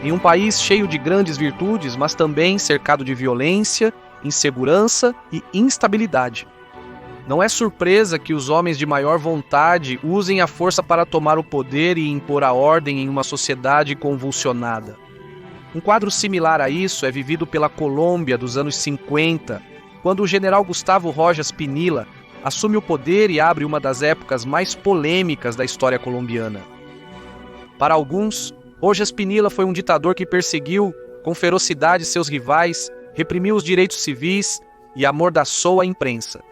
em um país cheio de grandes virtudes, mas também cercado de violência, insegurança e instabilidade. Não é surpresa que os homens de maior vontade usem a força para tomar o poder e impor a ordem em uma sociedade convulsionada. Um quadro similar a isso é vivido pela Colômbia dos anos 50, quando o general Gustavo Rojas Pinilla assume o poder e abre uma das épocas mais polêmicas da história colombiana. Para alguns, Rojas Pinilla foi um ditador que perseguiu com ferocidade seus rivais, reprimiu os direitos civis e amordaçou a imprensa.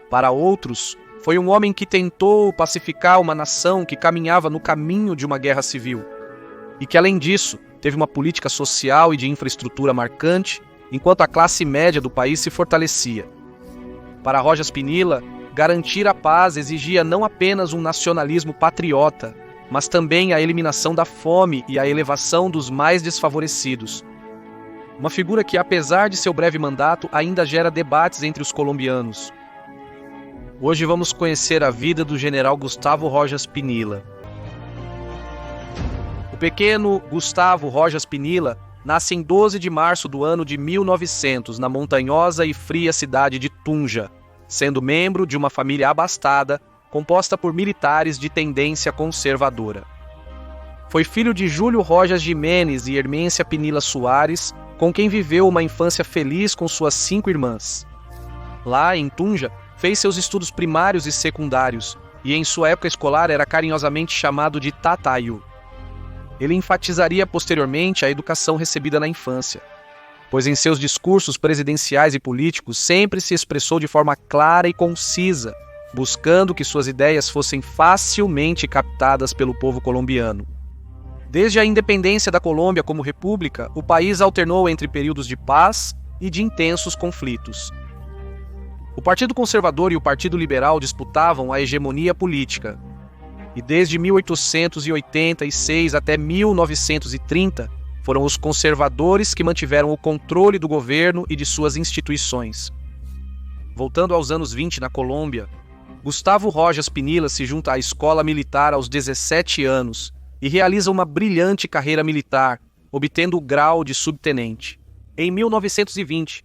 Para outros, foi um homem que tentou pacificar uma nação que caminhava no caminho de uma guerra civil e que, além disso, teve uma política social e de infraestrutura marcante, enquanto a classe média do país se fortalecia. Para Rojas Pinilla, garantir a paz exigia não apenas um nacionalismo patriota, mas também a eliminação da fome e a elevação dos mais desfavorecidos. Uma figura que, apesar de seu breve mandato, ainda gera debates entre os colombianos. Hoje vamos conhecer a vida do general Gustavo Rojas Pinilla. O pequeno Gustavo Rojas Pinilla nasce em 12 de março do ano de 1900, na montanhosa e fria cidade de Tunja, sendo membro de uma família abastada, composta por militares de tendência conservadora. Foi filho de Júlio Rojas Jiménez e Hermência Pinilla Soares, com quem viveu uma infância feliz com suas 5 irmãs. Lá, em Tunja, fez seus estudos primários e secundários, e em sua época escolar era carinhosamente chamado de Tatayo. Ele enfatizaria posteriormente a educação recebida na infância, pois em seus discursos presidenciais e políticos sempre se expressou de forma clara e concisa, buscando que suas ideias fossem facilmente captadas pelo povo colombiano. Desde a independência da Colômbia como república, o país alternou entre períodos de paz e de intensos conflitos. O Partido Conservador e o Partido Liberal disputavam a hegemonia política, e desde 1886 até 1930 foram os conservadores que mantiveram o controle do governo e de suas instituições. Voltando aos anos 20 na Colômbia, Gustavo Rojas Pinilla se junta à escola militar aos 17 anos e realiza uma brilhante carreira militar, obtendo o grau de subtenente. Em 1920,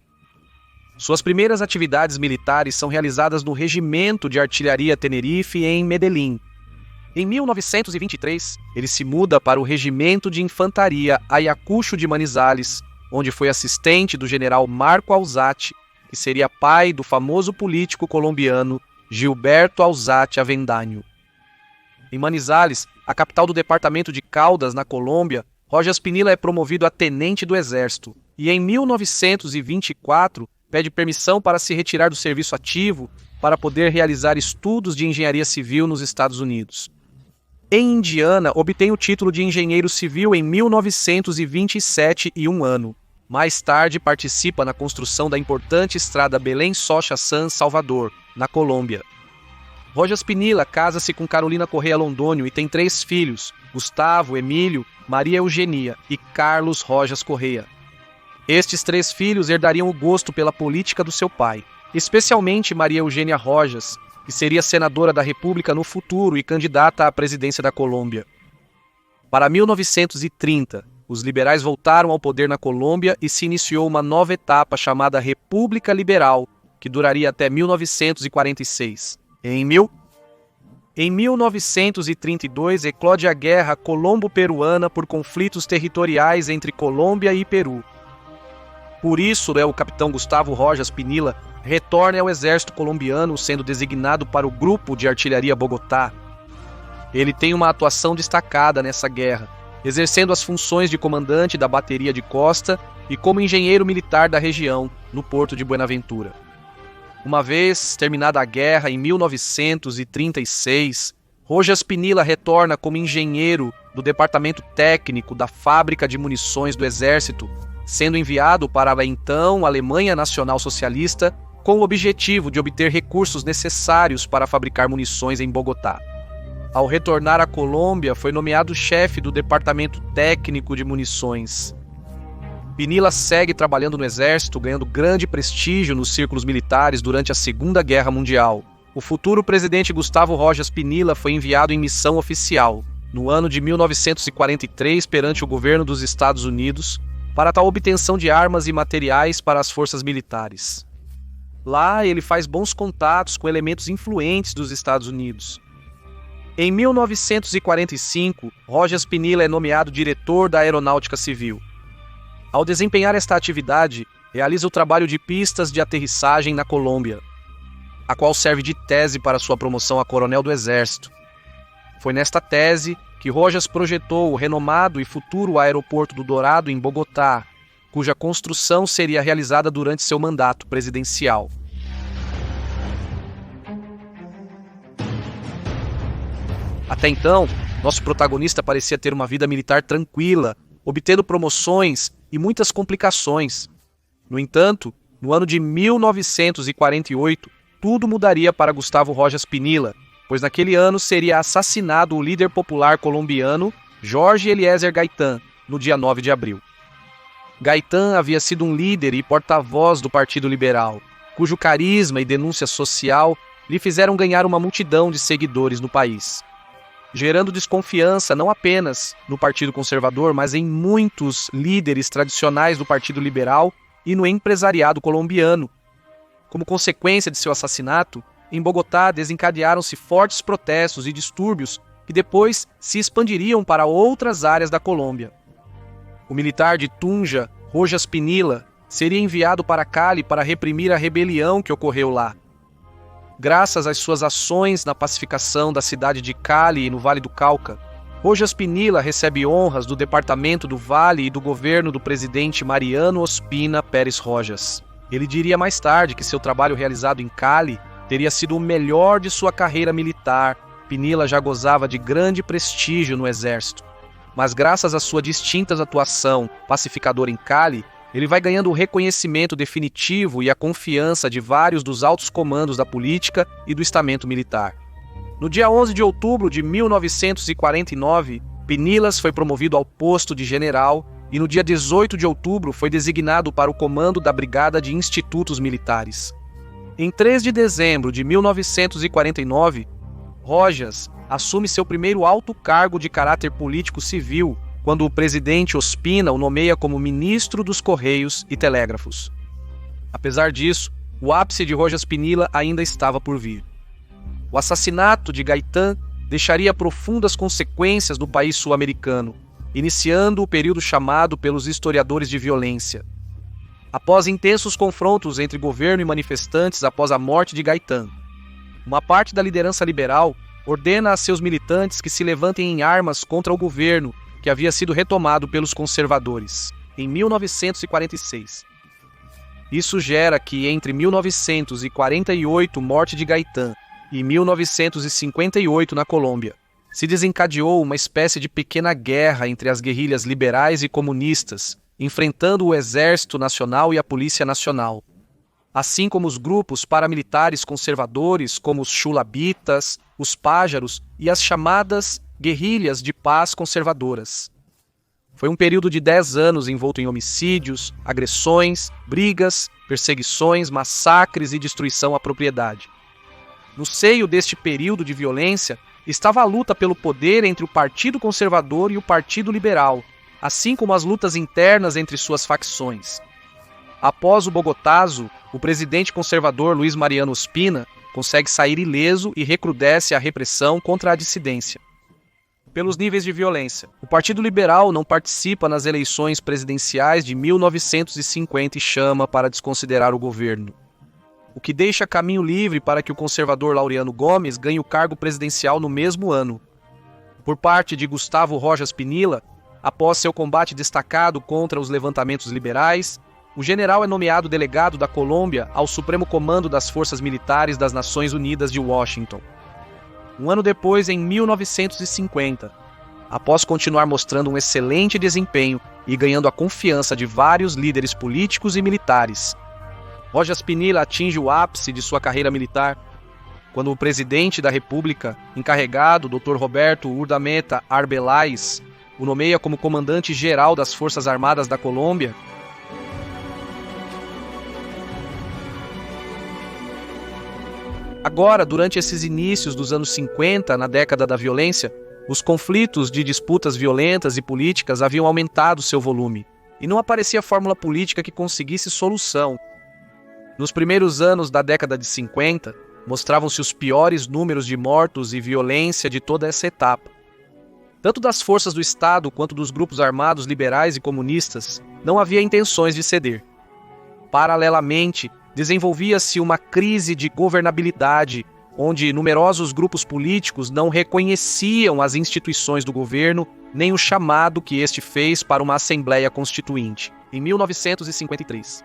suas primeiras atividades militares são realizadas no Regimento de Artilharia Tenerife em Medellín. Em 1923, ele se muda para o Regimento de Infantaria Ayacucho de Manizales, onde foi assistente do general Marco Alzate, que seria pai do famoso político colombiano Gilberto Alzate Avendaño. Em Manizales, a capital do departamento de Caldas, na Colômbia, Rojas Pinilla é promovido a tenente do Exército e, em 1924, pede permissão para se retirar do serviço ativo para poder realizar estudos de engenharia civil nos Estados Unidos. Em Indiana, obtém o título de engenheiro civil em 1927 e um ano. Mais tarde, participa na construção da importante estrada Belém-Socha-San-Salvador, na Colômbia. Rojas Pinilla casa-se com Carolina Correa Londônio e tem 3 filhos, Gustavo, Emílio, Maria Eugenia e Carlos Rojas Correa. Estes 3 filhos herdariam o gosto pela política do seu pai, especialmente Maria Eugênia Rojas, que seria senadora da República no futuro e candidata à presidência da Colômbia. Para 1930, os liberais voltaram ao poder na Colômbia e se iniciou uma nova etapa chamada República Liberal, que duraria até 1946. Em 1932, eclode a Guerra Colombo-Peruana por conflitos territoriais entre Colômbia e Peru. Por isso, o capitão Gustavo Rojas Pinilla retorna ao exército colombiano, sendo designado para o Grupo de Artilharia Bogotá. Ele tem uma atuação destacada nessa guerra, exercendo as funções de comandante da bateria de costa e como engenheiro militar da região, no porto de Buenaventura. Uma vez terminada a guerra, em 1936, Rojas Pinilla retorna como engenheiro do departamento técnico da fábrica de munições do Exército, sendo enviado para a então Alemanha Nacional Socialista com o objetivo de obter recursos necessários para fabricar munições em Bogotá. Ao retornar à Colômbia, foi nomeado chefe do departamento técnico de munições. Pinilla segue trabalhando no Exército, ganhando grande prestígio nos círculos militares durante a Segunda Guerra Mundial. O futuro presidente Gustavo Rojas Pinilla foi enviado em missão oficial, no ano de 1943, perante o governo dos Estados Unidos, para tal obtenção de armas e materiais para as forças militares. Lá, ele faz bons contatos com elementos influentes dos Estados Unidos. Em 1945, Rojas Pinilla é nomeado diretor da Aeronáutica Civil. Ao desempenhar esta atividade, realiza o trabalho de pistas de aterrissagem na Colômbia, a qual serve de tese para sua promoção a coronel do Exército. Foi nesta tese que Rojas projetou o renomado e futuro aeroporto do Dorado em Bogotá, cuja construção seria realizada durante seu mandato presidencial. Até então, nosso protagonista parecia ter uma vida militar tranquila, obtendo promoções e muitas complicações. No entanto, no ano de 1948, tudo mudaria para Gustavo Rojas Pinilla, pois naquele ano seria assassinado o líder popular colombiano Jorge Eliezer Gaitán, no dia 9 de abril. Gaitán havia sido um líder e porta-voz do Partido Liberal, cujo carisma e denúncia social lhe fizeram ganhar uma multidão de seguidores no país, gerando desconfiança não apenas no Partido Conservador, mas em muitos líderes tradicionais do Partido Liberal e no empresariado colombiano. Como consequência de seu assassinato, em Bogotá desencadearam-se fortes protestos e distúrbios que depois se expandiriam para outras áreas da Colômbia. O militar de Tunja, Rojas Pinilla, seria enviado para Cali para reprimir a rebelião que ocorreu lá. Graças às suas ações na pacificação da cidade de Cali e no Vale do Cauca, Rojas Pinilla recebe honras do Departamento do Vale e do governo do presidente Mariano Ospina Pérez Rojas. Ele diria mais tarde que seu trabalho realizado em Cali teria sido o melhor de sua carreira militar. Pinilla já gozava de grande prestígio no exército, mas graças à sua distinta atuação pacificadora em Cali, ele vai ganhando o reconhecimento definitivo e a confiança de vários dos altos comandos da política e do estamento militar. No dia 11 de outubro de 1949, Pinillas foi promovido ao posto de general e no dia 18 de outubro foi designado para o comando da Brigada de Institutos Militares. Em 3 de dezembro de 1949, Rojas assume seu primeiro alto cargo de caráter político civil, quando o presidente Ospina o nomeia como ministro dos Correios e Telégrafos. Apesar disso, o ápice de Rojas Pinilla ainda estava por vir. O assassinato de Gaitán deixaria profundas consequências no país sul-americano, iniciando o período chamado pelos historiadores de violência. Após intensos confrontos entre governo e manifestantes após a morte de Gaitán, uma parte da liderança liberal ordena a seus militantes que se levantem em armas contra o governo, que havia sido retomado pelos conservadores, em 1946. Isso gera que entre 1948, morte de Gaitán, e 1958 na Colômbia, se desencadeou uma espécie de pequena guerra entre as guerrilhas liberais e comunistas, enfrentando o Exército Nacional e a Polícia Nacional, assim como os grupos paramilitares conservadores como os chulabitas, os pájaros e as chamadas guerrilhas de paz conservadoras. Foi um período de 10 anos envolto em homicídios, agressões, brigas, perseguições, massacres e destruição à propriedade. No seio deste período de violência estava a luta pelo poder entre o Partido Conservador e o Partido Liberal, assim como as lutas internas entre suas facções. Após o Bogotazo, o presidente conservador Luiz Mariano Ospina consegue sair ileso e recrudesce a repressão contra a dissidência. Pelos níveis de violência, o Partido Liberal não participa nas eleições presidenciais de 1950 e chama para desconsiderar o governo, o que deixa caminho livre para que o conservador Laureano Gomes ganhe o cargo presidencial no mesmo ano. Por parte de Gustavo Rojas Pinilla, após seu combate destacado contra os levantamentos liberais, o general é nomeado delegado da Colômbia ao Supremo Comando das Forças Militares das Nações Unidas de Washington. Um ano depois, em 1950, após continuar mostrando um excelente desempenho e ganhando a confiança de vários líderes políticos e militares, Rojas Pinilla atinge o ápice de sua carreira militar quando o presidente da República, encarregado, Dr. Roberto Urdaneta Arbeláez, o nomeia como comandante-geral das Forças Armadas da Colômbia. Agora, durante esses inícios dos anos 50, na década da violência, Os conflitos de disputas violentas e políticas haviam aumentado seu volume, e não aparecia fórmula política que conseguisse solução. Nos primeiros anos da década de 50, mostravam-se os piores números de mortos e violência de toda essa etapa. Tanto das forças do Estado quanto dos grupos armados liberais e comunistas, não havia intenções de ceder. Paralelamente, desenvolvia-se uma crise de governabilidade, onde numerosos grupos políticos não reconheciam as instituições do governo nem o chamado que este fez para uma Assembleia Constituinte, em 1953.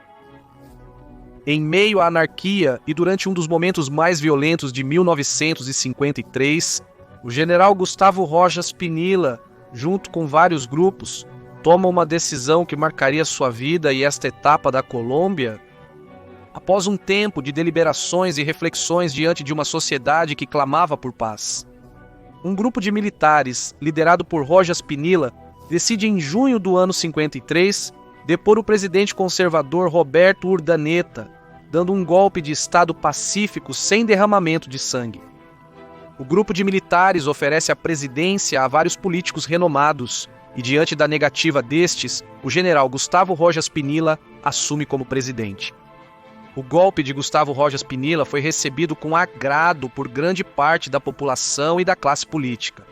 Em meio à anarquia e durante um dos momentos mais violentos de 1953, o general Gustavo Rojas Pinilla, junto com vários grupos, toma uma decisão que marcaria sua vida e esta etapa da Colômbia. Após um tempo de deliberações e reflexões diante de uma sociedade que clamava por paz, um grupo de militares, liderado por Rojas Pinilla, decide em junho do ano 53 depor o presidente conservador Roberto Urdaneta, dando um golpe de Estado pacífico sem derramamento de sangue. O grupo de militares oferece a presidência a vários políticos renomados e, diante da negativa destes, o general Gustavo Rojas Pinilla assume como presidente. O golpe de Gustavo Rojas Pinilla foi recebido com agrado por grande parte da população e da classe política.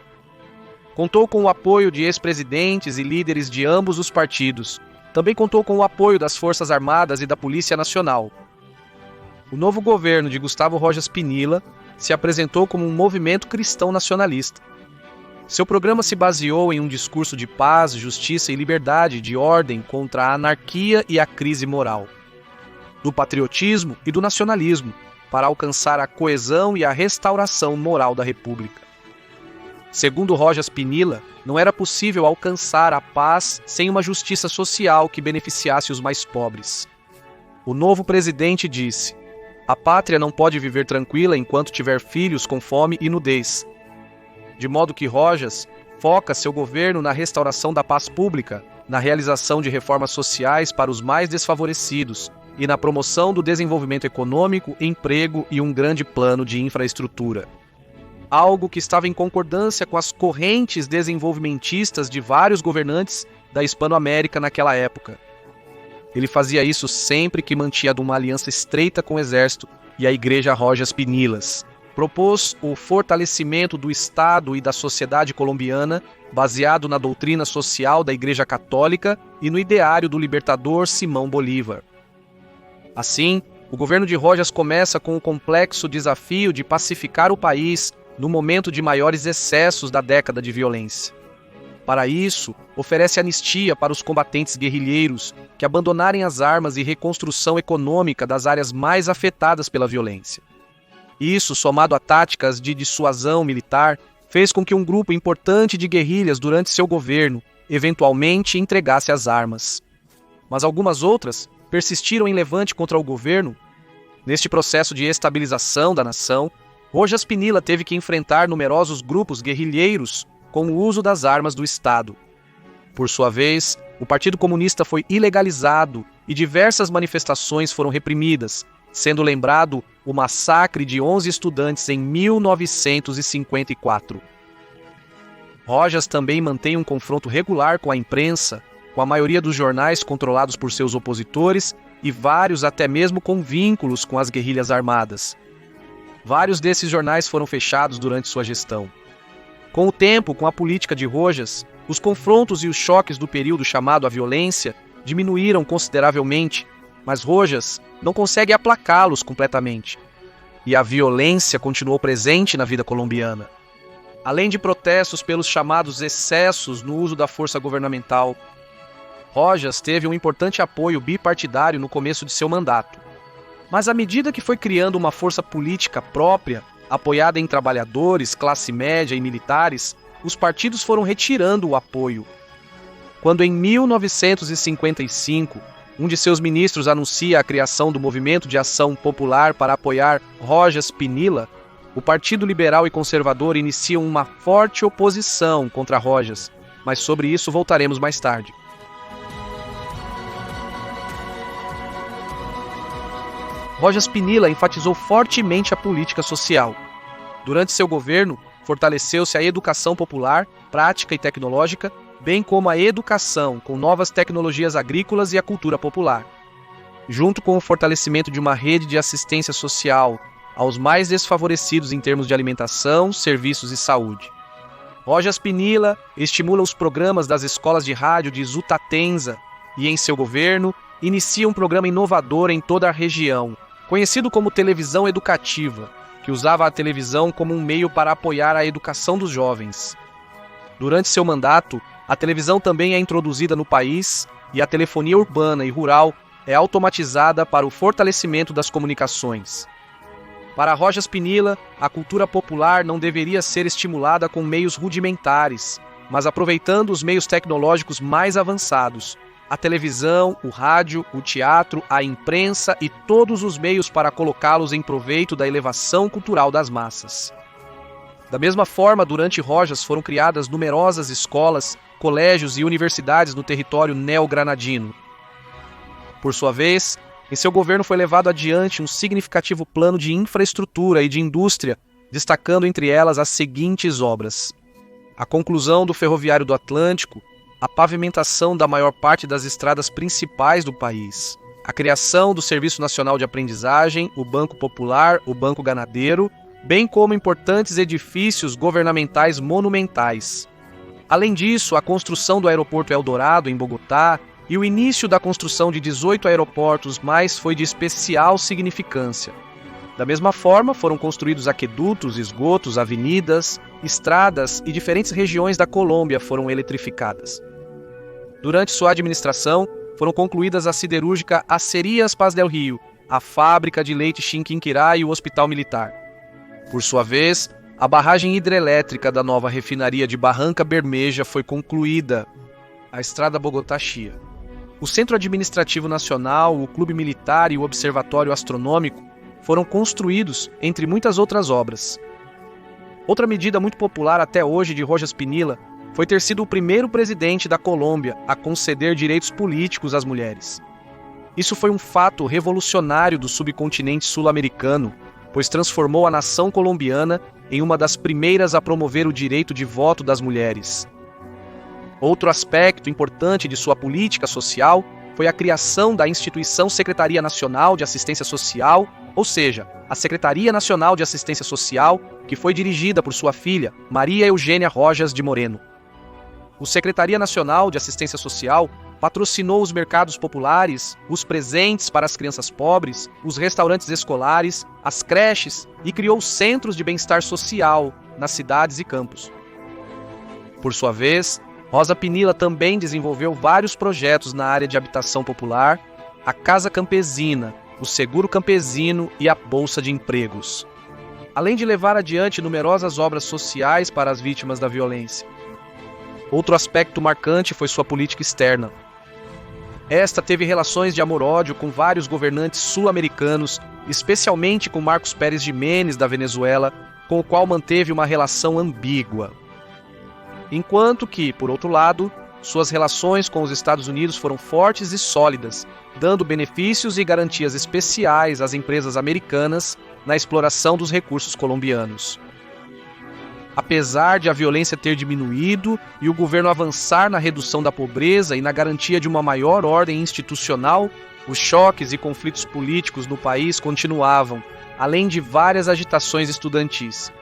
Contou com o apoio de ex-presidentes e líderes de ambos os partidos. Também contou com o apoio das Forças Armadas e da Polícia Nacional. O novo governo de Gustavo Rojas Pinilla se apresentou como um movimento cristão nacionalista. Seu programa se baseou em um discurso de paz, justiça e liberdade, de ordem contra a anarquia e a crise moral, do patriotismo e do nacionalismo, para alcançar a coesão e a restauração moral da República. Segundo Rojas Pinilla, não era possível alcançar a paz sem uma justiça social que beneficiasse os mais pobres. O novo presidente disse: "A pátria não pode viver tranquila enquanto tiver filhos com fome e nudez." De modo que Rojas foca seu governo na restauração da paz pública, na realização de reformas sociais para os mais desfavorecidos e na promoção do desenvolvimento econômico, emprego e um grande plano de infraestrutura. Algo que estava em concordância com as correntes desenvolvimentistas de vários governantes da Hispanoamérica naquela época. Ele fazia isso sempre que mantinha uma aliança estreita com o exército e a Igreja Rojas Pinillas. Propôs o fortalecimento do Estado e da sociedade colombiana, baseado na doutrina social da Igreja Católica e no ideário do libertador Simão Bolívar. Assim, o governo de Rojas começa com o complexo desafio de pacificar o país no momento de maiores excessos da década de violência. Para isso, oferece anistia para os combatentes guerrilheiros que abandonarem as armas e reconstrução econômica das áreas mais afetadas pela violência. Isso, somado a táticas de dissuasão militar, fez com que um grupo importante de guerrilhas durante seu governo eventualmente entregasse as armas. Mas algumas outras persistiram em levante contra o governo. Neste processo de estabilização da nação, Rojas Pinilla teve que enfrentar numerosos grupos guerrilheiros com o uso das armas do Estado. Por sua vez, o Partido Comunista foi ilegalizado e diversas manifestações foram reprimidas, sendo lembrado o massacre de 11 estudantes em 1954. Rojas também mantém um confronto regular com a imprensa, com a maioria dos jornais controlados por seus opositores e vários até mesmo com vínculos com as guerrilhas armadas. Vários desses jornais foram fechados durante sua gestão. Com o tempo, com a política de Rojas, os confrontos e os choques do período chamado a violência diminuíram consideravelmente, mas Rojas não consegue aplacá-los completamente. E a violência continuou presente na vida colombiana. Além de protestos pelos chamados excessos no uso da força governamental, Rojas teve um importante apoio bipartidário no começo de seu mandato. Mas à medida que foi criando uma força política própria, apoiada em trabalhadores, classe média e militares, os partidos foram retirando o apoio. Quando em 1955, um de seus ministros anuncia a criação do Movimento de Ação Popular para apoiar Rojas Pinilla, o Partido Liberal e Conservador inicia uma forte oposição contra Rojas, mas sobre isso voltaremos mais tarde. Rojas Pinilla enfatizou fortemente a política social. Durante seu governo, fortaleceu-se a educação popular, prática e tecnológica, bem como a educação com novas tecnologias agrícolas e a cultura popular. Junto com o fortalecimento de uma rede de assistência social aos mais desfavorecidos em termos de alimentação, serviços e saúde. Rojas Pinilla estimula os programas das escolas de rádio de Zutatenza e, em seu governo, inicia um programa inovador em toda a região, conhecido como televisão educativa, que usava a televisão como um meio para apoiar a educação dos jovens. Durante seu mandato, a televisão também é introduzida no país e a telefonia urbana e rural é automatizada para o fortalecimento das comunicações. Para Rojas Pinilla, a cultura popular não deveria ser estimulada com meios rudimentares, mas aproveitando os meios tecnológicos mais avançados, a televisão, o rádio, o teatro, a imprensa e todos os meios para colocá-los em proveito da elevação cultural das massas. Da mesma forma, durante Rojas foram criadas numerosas escolas, colégios e universidades no território neogranadino. Por sua vez, em seu governo foi levado adiante um significativo plano de infraestrutura e de indústria, destacando entre elas as seguintes obras: a conclusão do Ferroviário do Atlântico, a pavimentação da maior parte das estradas principais do país, a criação do Serviço Nacional de Aprendizagem, o Banco Popular, o Banco Ganadeiro, bem como importantes edifícios governamentais monumentais. Além disso, a construção do Aeroporto Eldorado, em Bogotá, e o início da construção de 18 aeroportos mais foi de especial significância. Da mesma forma, foram construídos aquedutos, esgotos, avenidas, estradas e diferentes regiões da Colômbia foram eletrificadas. Durante sua administração, foram concluídas a siderúrgica Acerías Paz del Rio, a fábrica de leite Chiquinquirá e o Hospital Militar. Por sua vez, a barragem hidrelétrica da nova refinaria de Barranca Bermeja foi concluída, a Estrada Bogotá-Chía. O Centro Administrativo Nacional, o Clube Militar e o Observatório Astronômico foram construídos, entre muitas outras obras. Outra medida muito popular até hoje de Rojas Pinilla foi ter sido o primeiro presidente da Colômbia a conceder direitos políticos às mulheres. Isso foi um fato revolucionário do subcontinente sul-americano, pois transformou a nação colombiana em uma das primeiras a promover o direito de voto das mulheres. Outro aspecto importante de sua política social foi a criação da instituição Secretaria Nacional de Assistência Social, ou seja, a Secretaria Nacional de Assistência Social, que foi dirigida por sua filha, Maria Eugênia Rojas de Moreno. O Secretaria Nacional de Assistência Social patrocinou os mercados populares, os presentes para as crianças pobres, os restaurantes escolares, as creches e criou centros de bem-estar social nas cidades e campos. Por sua vez, Rosa Pinilla também desenvolveu vários projetos na área de habitação popular, a Casa Campesina, o Seguro Campesino e a Bolsa de Empregos, além de levar adiante numerosas obras sociais para as vítimas da violência. Outro aspecto marcante foi sua política externa. Esta teve relações de amor-ódio com vários governantes sul-americanos, especialmente com Marcos Pérez Jiménez da Venezuela, com o qual manteve uma relação ambígua. Enquanto que, por outro lado, suas relações com os Estados Unidos foram fortes e sólidas, dando benefícios e garantias especiais às empresas americanas na exploração dos recursos colombianos. Apesar de a violência ter diminuído e o governo avançar na redução da pobreza e na garantia de uma maior ordem institucional, os choques e conflitos políticos no país continuavam, além de várias agitações estudantis.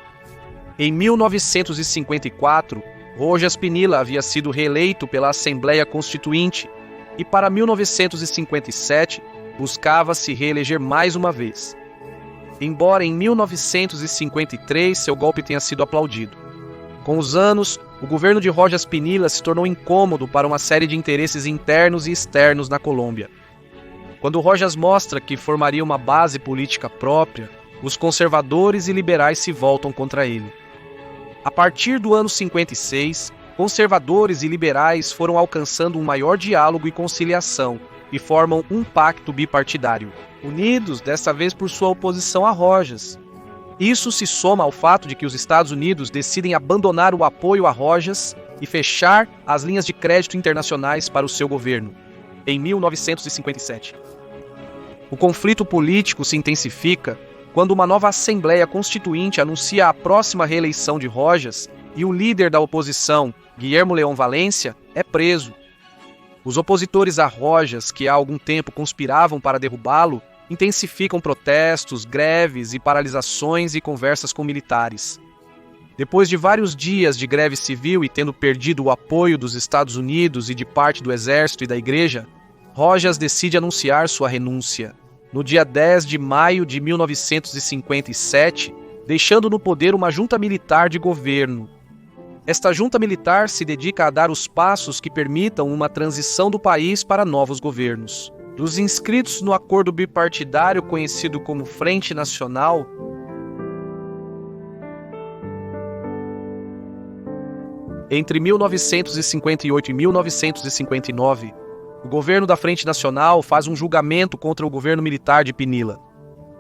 Em 1954, Rojas Pinilla havia sido reeleito pela Assembleia Constituinte e para 1957 buscava se reeleger mais uma vez. Embora em 1953 seu golpe tenha sido aplaudido. Com os anos, o governo de Rojas Pinilla se tornou incômodo para uma série de interesses internos e externos na Colômbia. Quando Rojas mostra que formaria uma base política própria, os conservadores e liberais se voltam contra ele. A partir do ano 56, conservadores e liberais foram alcançando um maior diálogo e conciliação e formam um pacto bipartidário, unidos dessa vez por sua oposição a Rojas. Isso se soma ao fato de que os Estados Unidos decidem abandonar o apoio a Rojas e fechar as linhas de crédito internacionais para o seu governo, em 1957. O conflito político se intensifica quando uma nova Assembleia Constituinte anuncia a próxima reeleição de Rojas e o líder da oposição, Guilherme Leão Valência, é preso. Os opositores a Rojas, que há algum tempo conspiravam para derrubá-lo, intensificam protestos, greves e paralisações e conversas com militares. Depois de vários dias de greve civil e tendo perdido o apoio dos Estados Unidos e de parte do Exército e da Igreja, Rojas decide anunciar sua renúncia, no dia 10 de maio de 1957, deixando no poder uma junta militar de governo. Esta junta militar se dedica a dar os passos que permitam uma transição do país para novos governos. Dos inscritos no acordo bipartidário conhecido como Frente Nacional, entre 1958 e 1959, o governo da Frente Nacional faz um julgamento contra o governo militar de Pinilla.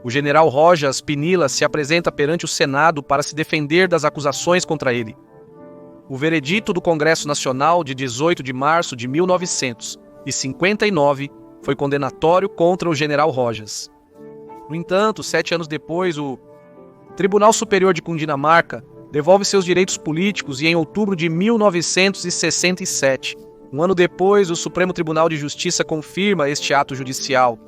O general Rojas Pinilla se apresenta perante o Senado para se defender das acusações contra ele. O veredito do Congresso Nacional de 18 de março de 1959 foi condenatório contra o general Rojas. No entanto, 7 anos depois, o Tribunal Superior de Cundinamarca devolve seus direitos políticos e em outubro de 1967, um ano depois, o Supremo Tribunal de Justiça confirma este ato judicial.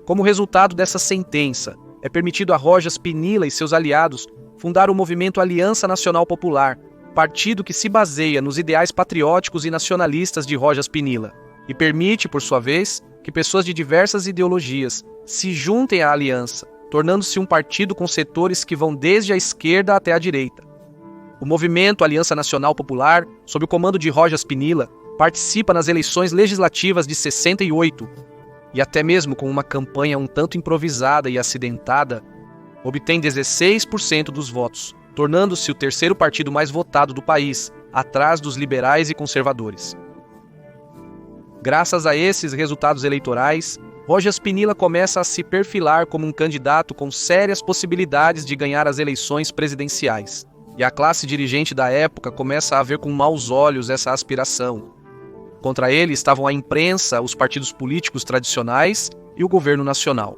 Como resultado dessa sentença, é permitido a Rojas Pinilla e seus aliados fundar o movimento Aliança Nacional Popular, partido que se baseia nos ideais patrióticos e nacionalistas de Rojas Pinilla, e permite, por sua vez, que pessoas de diversas ideologias se juntem à aliança, tornando-se um partido com setores que vão desde a esquerda até a direita. O movimento Aliança Nacional Popular, sob o comando de Rojas Pinilla, participa nas eleições legislativas de 68 e até mesmo com uma campanha um tanto improvisada e acidentada, obtém 16% dos votos, tornando-se o terceiro partido mais votado do país, atrás dos liberais e conservadores. Graças a esses resultados eleitorais, Rojas Pinilla começa a se perfilar como um candidato com sérias possibilidades de ganhar as eleições presidenciais. E a classe dirigente da época começa a ver com maus olhos essa aspiração. Contra ele estavam a imprensa, os partidos políticos tradicionais e o governo nacional.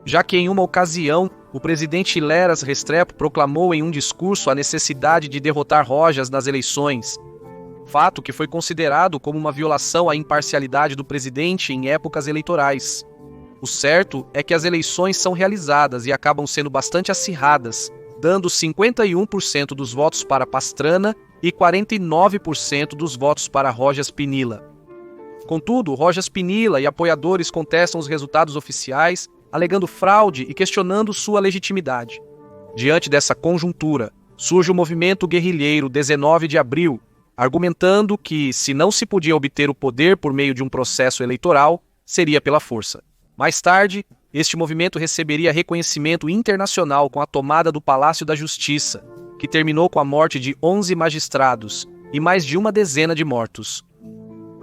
Já que em uma ocasião, o presidente Hiléras Restrepo proclamou em um discurso a necessidade de derrotar Rojas nas eleições, fato que foi considerado como uma violação à imparcialidade do presidente em épocas eleitorais. O certo é que as eleições são realizadas e acabam sendo bastante acirradas, dando 51% dos votos para Pastrana e 49% dos votos para Rojas Pinilla. Contudo, Rojas Pinilla e apoiadores contestam os resultados oficiais, alegando fraude e questionando sua legitimidade. Diante dessa conjuntura, surge o movimento guerrilheiro 19 de abril, argumentando que, se não se podia obter o poder por meio de um processo eleitoral, seria pela força. Mais tarde, este movimento receberia reconhecimento internacional com a tomada do Palácio da Justiça, que terminou com a morte de 11 magistrados e mais de uma dezena de mortos.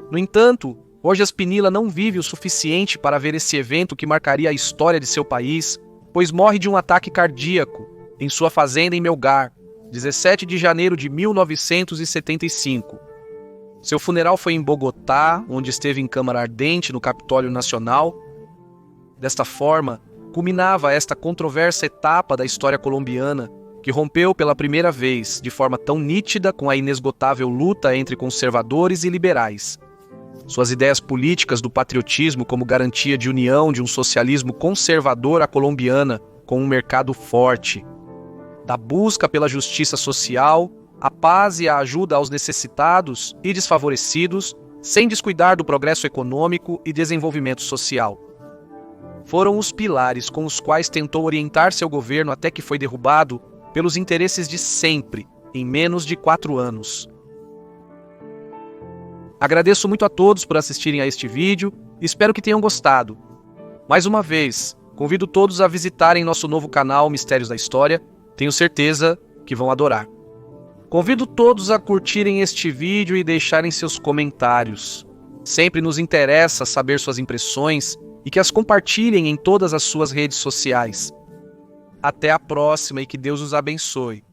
No entanto, Rojas Pinilla não vive o suficiente para ver esse evento que marcaria a história de seu país, pois morre de um ataque cardíaco em sua fazenda em Melgar, 17 de janeiro de 1975. Seu funeral foi em Bogotá, onde esteve em câmara ardente no Capitólio Nacional. Desta forma, culminava esta controversa etapa da história colombiana, que rompeu pela primeira vez, de forma tão nítida, com a inesgotável luta entre conservadores e liberais. Suas ideias políticas do patriotismo como garantia de união de um socialismo conservador à colombiana, com um mercado forte, da busca pela justiça social, a paz e a ajuda aos necessitados e desfavorecidos, sem descuidar do progresso econômico e desenvolvimento social. Foram os pilares com os quais tentou orientar seu governo até que foi derrubado pelos interesses de sempre, em menos de 4 anos. Agradeço muito a todos por assistirem a este vídeo e espero que tenham gostado. Mais uma vez, convido todos a visitarem nosso novo canal Mistérios da História. Tenho certeza que vão adorar. Convido todos a curtirem este vídeo e deixarem seus comentários. Sempre nos interessa saber suas impressões e que as compartilhem em todas as suas redes sociais. Até a próxima e que Deus os abençoe.